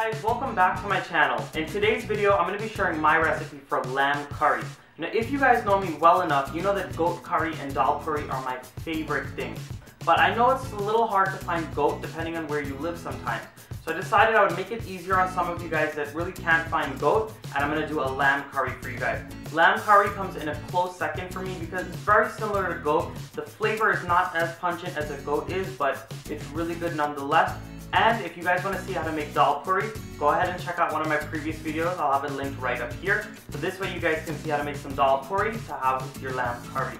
guys, welcome back to my channel. In today's video, I'm going to be sharing my recipe for lamb curry. Now, if you guys know me well enough, you know that goat curry and Dhalpuri are my favorite things. But I know it's a little hard to find goat depending on where you live sometimes. So I decided I would make it easier on some of you guys that really can't find goat, and I'm going to do a lamb curry for you guys. Lamb curry comes in a close second for me because it's very similar to goat. The flavor is not as pungent as a goat is, but it's really good nonetheless. And if you guys want to see how to make Dhalpuri, go ahead and check out one of my previous videos. I'll have it linked right up here. So this way you guys can see how to make some Dhalpuri to have with your lamb curry.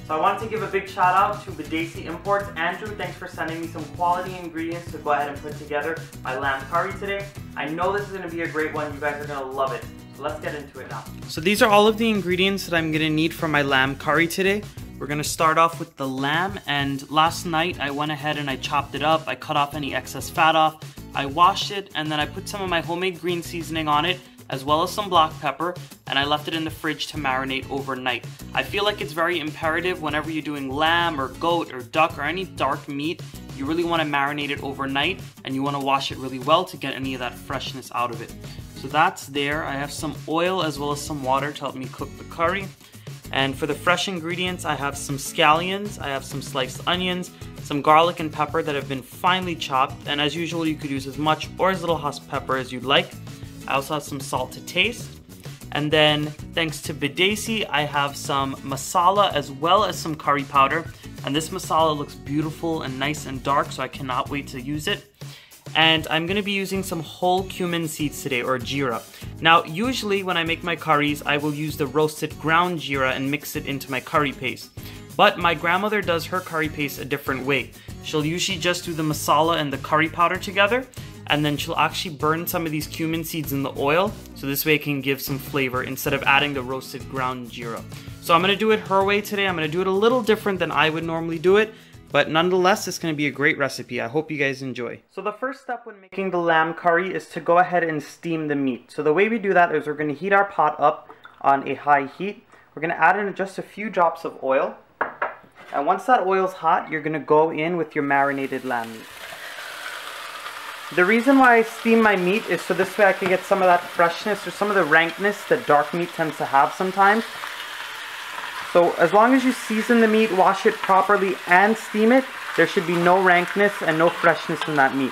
So I wanted to give a big shout out to Dhalpuri Imports. Andrew, thanks for sending me some quality ingredients to go ahead and put together my lamb curry today. I know this is going to be a great one. You guys are going to love it. So let's get into it now. So these are all of the ingredients that I'm going to need for my lamb curry today. We're going to start off with the lamb, and last night I went ahead and I chopped it up. I cut off any excess fat off. I washed it, and then I put some of my homemade green seasoning on it, as well as some black pepper, and I left it in the fridge to marinate overnight. I feel like it's very imperative whenever you're doing lamb or goat or duck or any dark meat, you really want to marinate it overnight, and you want to wash it really well to get any of that freshness out of it. So that's there. I have some oil as well as some water to help me cook the curry. And for the fresh ingredients, I have some scallions, I have some sliced onions, some garlic and pepper that have been finely chopped, and as usual you could use as much or as little husk pepper as you'd like. I also have some salt to taste. And then, thanks to Dhalpuri, I have some masala as well as some curry powder. And this masala looks beautiful and nice and dark, so I cannot wait to use it. And I'm going to be using some whole cumin seeds today, or jeera. Now, usually when I make my curries, I will use the roasted ground jeera and mix it into my curry paste. But my grandmother does her curry paste a different way. She'll usually just do the masala and the curry powder together, and then she'll actually burn some of these cumin seeds in the oil, so this way it can give some flavor instead of adding the roasted ground jeera. So I'm going to do it her way today. I'm going to do it a little different than I would normally do it, but nonetheless, it's going to be a great recipe. I hope you guys enjoy. So the first step when making the lamb curry is to go ahead and steam the meat. So the way we do that is we're going to heat our pot up on a high heat. We're going to add in just a few drops of oil. And once that oil's hot, you're going to go in with your marinated lamb meat. The reason why I steam my meat is so this way I can get some of that freshness or some of the rankness that dark meat tends to have sometimes. So as long as you season the meat, wash it properly, and steam it, there should be no rankness and no freshness in that meat.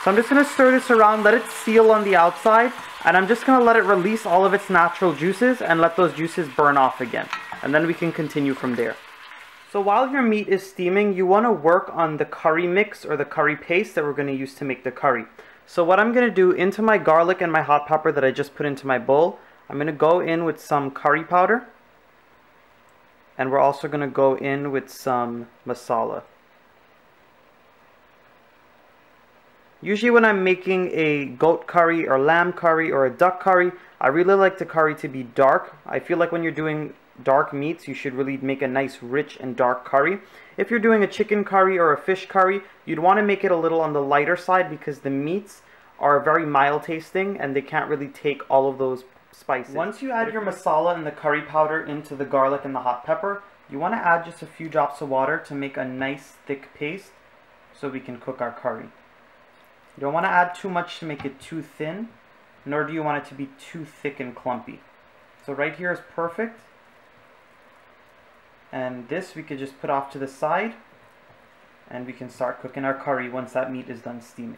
So I'm just going to stir this around, let it seal on the outside, and I'm just going to let it release all of its natural juices and let those juices burn off again. And then we can continue from there. So while your meat is steaming, you want to work on the curry mix or the curry paste that we're going to use to make the curry. So what I'm going to do, into my garlic and my hot pepper that I just put into my bowl, I'm going to go in with some curry powder. And we're also going to go in with some masala. Usually when I'm making a goat curry or lamb curry or a duck curry, I really like the curry to be dark. I feel like when you're doing dark meats, you should really make a nice rich and dark curry. If you're doing a chicken curry or a fish curry, you'd want to make it a little on the lighter side because the meats are very mild tasting and they can't really take all of those spices. Once you add your masala and the curry powder into the garlic and the hot pepper, you want to add just a few drops of water to make a nice thick paste so we can cook our curry. You don't want to add too much to make it too thin, nor do you want it to be too thick and clumpy. So right here is perfect. And this we could just put off to the side, and we can start cooking our curry once that meat is done steaming.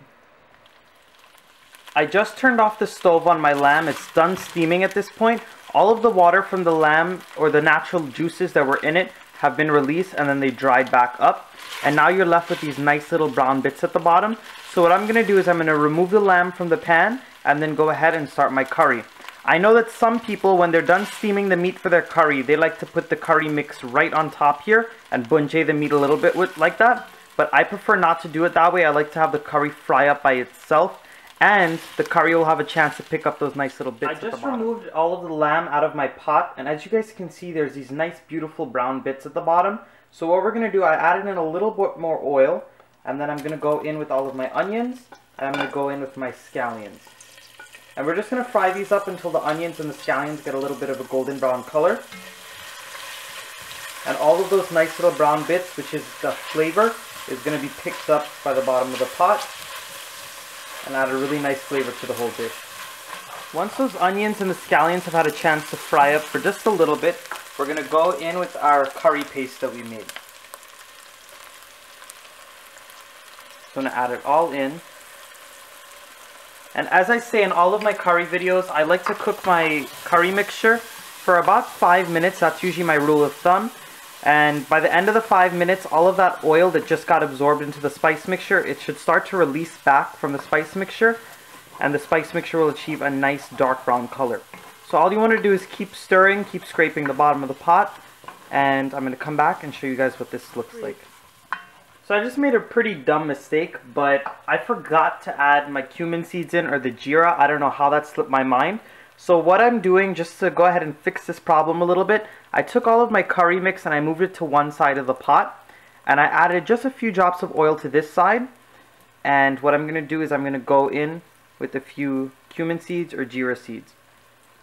I just turned off the stove on my lamb. It's done steaming at this point. All of the water from the lamb, or the natural juices that were in it, have been released and then they dried back up. And now you're left with these nice little brown bits at the bottom. So what I'm going to do is I'm going to remove the lamb from the pan and then go ahead and start my curry. I know that some people, when they're done steaming the meat for their curry, they like to put the curry mix right on top here and bunjay the meat a little bit like that. But I prefer not to do it that way. I like to have the curry fry up by itself, and the curry will have a chance to pick up those nice little bits at the bottom. I just removed all of the lamb out of my pot, and as you guys can see, there's these nice beautiful brown bits at the bottom. So what we're going to do, I added in a little bit more oil, and then I'm going to go in with all of my onions, and I'm going to go in with my scallions. And we're just going to fry these up until the onions and the scallions get a little bit of a golden brown color. And all of those nice little brown bits, which is the flavor, is going to be picked up by the bottom of the pot. and add a really nice flavor to the whole dish. Once those onions and the scallions have had a chance to fry up for just a little bit, we're going to go in with our curry paste that we made. So I'm going to add it all in. And as I say in all of my curry videos, I like to cook my curry mixture for about 5 minutes. That's usually my rule of thumb. And by the end of the 5 minutes, all of that oil that just got absorbed into the spice mixture, it should start to release back from the spice mixture. And the spice mixture will achieve a nice dark brown color. So all you want to do is keep stirring, keep scraping the bottom of the pot. And I'm going to come back and show you guys what this looks like. So I just made a pretty dumb mistake, but I forgot to add my cumin seeds in, or the jeera. I don't know how that slipped my mind. So what I'm doing, just to go ahead and fix this problem a little bit, I took all of my curry mix and I moved it to one side of the pot. And I added just a few drops of oil to this side. And what I'm going to do is I'm going to go in with a few cumin seeds or jeera seeds.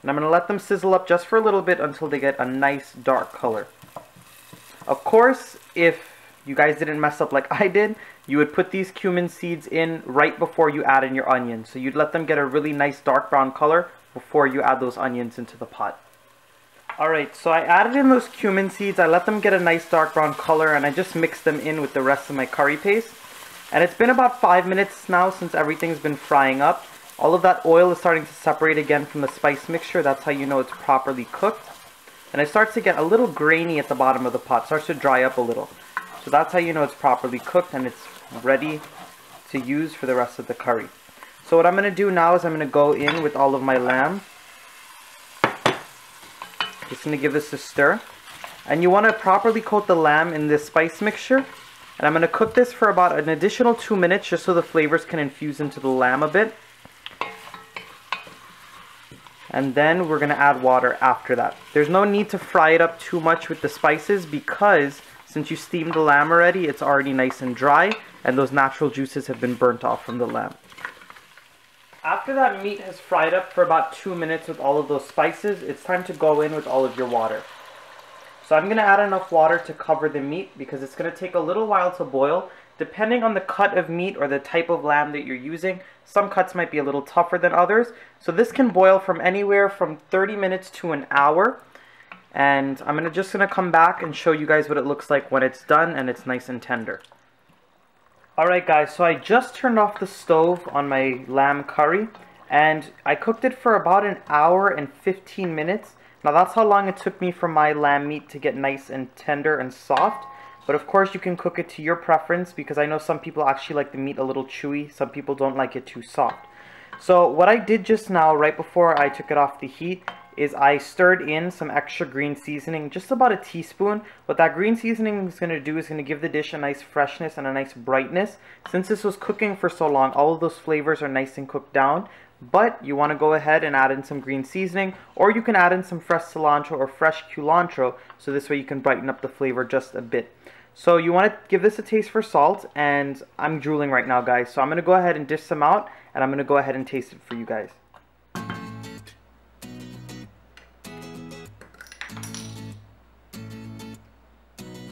And I'm going to let them sizzle up just for a little bit until they get a nice dark color. Of course, if you guys didn't mess up like I did, you would put these cumin seeds in right before you add in your onions. So you'd let them get a really nice dark brown color before you add those onions into the pot. Alright, so I added in those cumin seeds, I let them get a nice dark brown color, and I just mixed them in with the rest of my curry paste. And it's been about 5 minutes now since everything's been frying up. All of that oil is starting to separate again from the spice mixture. That's how you know it's properly cooked. And it starts to get a little grainy at the bottom of the pot, starts to dry up a little. So that's how you know it's properly cooked and it's ready to use for the rest of the curry. So what I'm going to do now is I'm going to go in with all of my lamb. Just going to give this a stir. And you want to properly coat the lamb in this spice mixture. And I'm going to cook this for about an additional 2 minutes just so the flavors can infuse into the lamb a bit. And then we're going to add water after that. There's no need to fry it up too much with the spices because since you steamed the lamb already, it's already nice and dry, and those natural juices have been burnt off from the lamb. After that meat has fried up for about 2 minutes with all of those spices, it's time to go in with all of your water. So I'm going to add enough water to cover the meat because it's going to take a little while to boil. Depending on the cut of meat or the type of lamb that you're using, some cuts might be a little tougher than others. So this can boil from anywhere from 30 minutes to an hour. And I'm just going to come back and show you guys what it looks like when it's done and it's nice and tender. Alright guys, so I just turned off the stove on my lamb curry and I cooked it for about an hour and 15 minutes. Now that's how long it took me for my lamb meat to get nice and tender and soft. But of course you can cook it to your preference because I know some people actually like the meat a little chewy, some people don't like it too soft. So what I did just now, right before I took it off the heat, is I stirred in some extra green seasoning, just about a teaspoon. What that green seasoning is going to do is going to give the dish a nice freshness and a nice brightness. Since this was cooking for so long, all of those flavors are nice and cooked down. But you want to go ahead and add in some green seasoning, or you can add in some fresh cilantro or fresh culantro, so this way you can brighten up the flavor just a bit. So you want to give this a taste for salt, and I'm drooling right now guys, so I'm going to go ahead and dish some out, and I'm going to go ahead and taste it for you guys.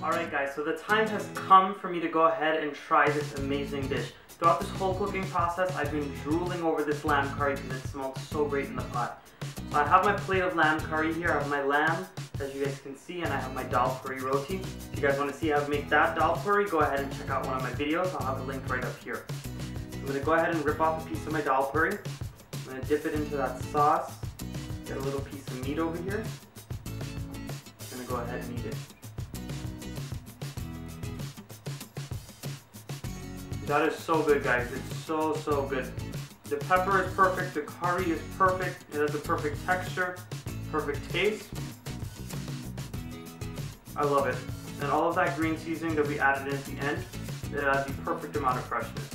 Alright guys, so the time has come for me to go ahead and try this amazing dish. Throughout this whole cooking process, I've been drooling over this lamb curry because it smells so great in the pot. So I have my plate of lamb curry here. I have my lamb, as you guys can see, and I have my Dhalpuri roti. If you guys want to see how to make that Dhalpuri, go ahead and check out one of my videos. I'll have a link right up here. I'm going to go ahead and rip off a piece of my Dhalpuri. I'm going to dip it into that sauce. Get a little piece of meat over here. I'm going to go ahead and eat it. That is so good guys, it's so good. The pepper is perfect, the curry is perfect, it has a perfect texture, perfect taste. I love it. And all of that green seasoning that we added in at the end, it adds the perfect amount of freshness.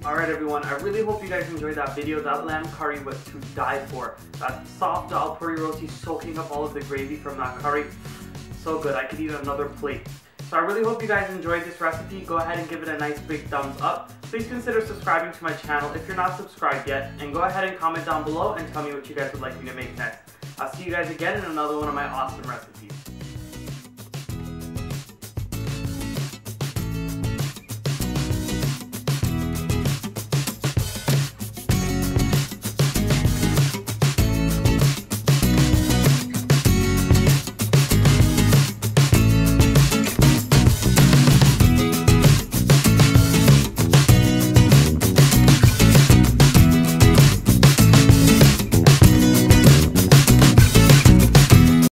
Alright everyone, I really hope you guys enjoyed that video. That lamb curry was to die for. That soft Dhalpuri roti soaking up all of the gravy from that curry. So good, I could eat another plate. So I really hope you guys enjoyed this recipe. Go ahead and give it a nice big thumbs up. Please consider subscribing to my channel if you're not subscribed yet. And go ahead and comment down below and tell me what you guys would like me to make next. I'll see you guys again in another one of my awesome recipes.